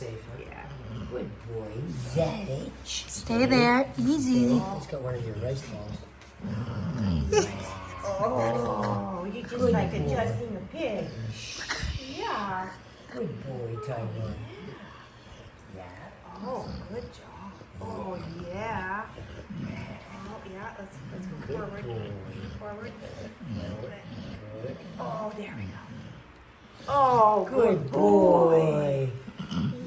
Safer. Yeah. Good boy. ZH. Stay there. Easy. He's got one of your rice balls. Oh, you just Good like boy. adjusting the pig. Yeah. Good boy, Tyron. Yeah. Oh, good job. Oh, yeah. Oh, yeah. Let's go Good forward. boy. Forward. Good. Oh, there we go. Oh, Good boy.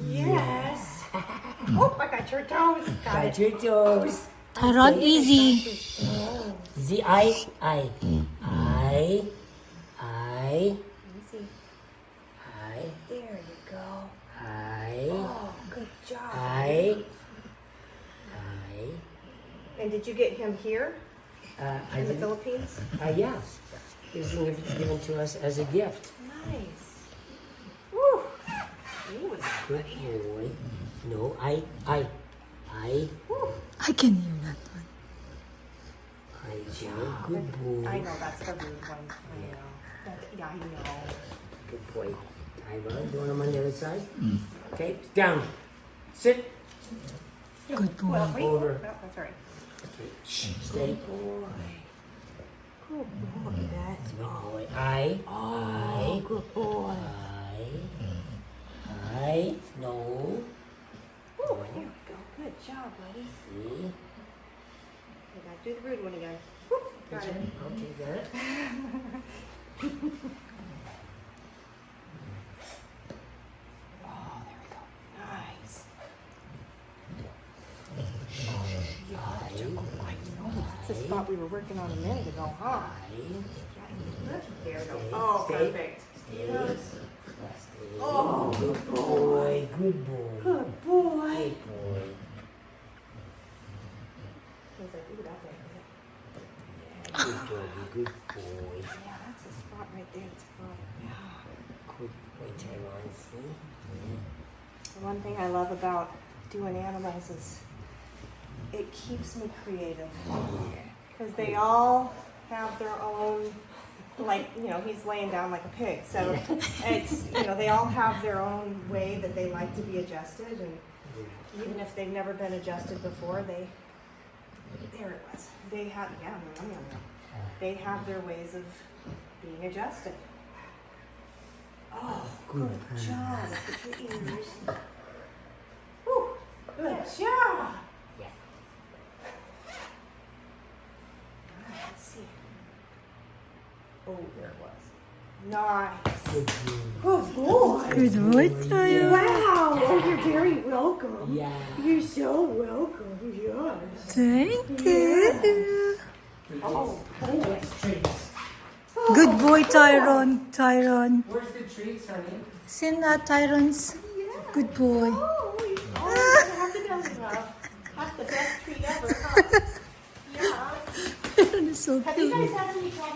Yes. Oh, I got your toes. Got Got it. your toes. Tyron, easy. Z I. Easy. There you go. Oh, good job. And did you get him here I in the did. Philippines? Yeah. It was given to us as a gift. Nice. Woo. He was Good boy. No, I. Woo. I can hear that one. Joe. Good boy. I know that's the rude one. I know. Yeah, I know. Good boy. Tyron, doing them on the other side. Okay, down. Sit. Good boy. Well, wait. Over. No, that's all right. Okay. Stay. Boy. Good boy. That's Good boy. I. good boy. I. No. Woo, there we go. Good job, buddy. See. You gotta do the rude one again. Woo, got That's it. right. Okay, got it. Oh, there we go. Nice. That's the spot we were working on a minute ago, huh? There we go. Oh, Stay. perfect. Stay. Oh, Good boy. Good boy. good boy. Good boy. He's like, ooh, that's it. Yeah, good doggy. Good boy. Yeah, that's a spot right there. It's perfect. Yeah. Good boy, Tyron. See? The one thing I love about doing animals is it keeps me creative. Because they all have their own, like, you know, he's laying down like a pig. So it's, you know, they all have their own way that they like to be adjusted. And even if they've never been adjusted before, there it was. They have, yeah, they have their ways of being adjusted. Oh, good job. Look at your ears. Woo, good job. Yeah. Let's see. Oh, there it was. Nice. Good boy. Good boy. Good boy, Tyron. Wow. Oh, you're very welcome. Yeah. You're so welcome. Yes. Thank you. Oh, Treats. Good boy, Tyron. Tyron. Where's the treats, honey? Send that, Tyron's. Good boy. oh, you have to know. That's the best treat ever, huh? Yeah. Tyron is so Have you cute. guys had any trouble?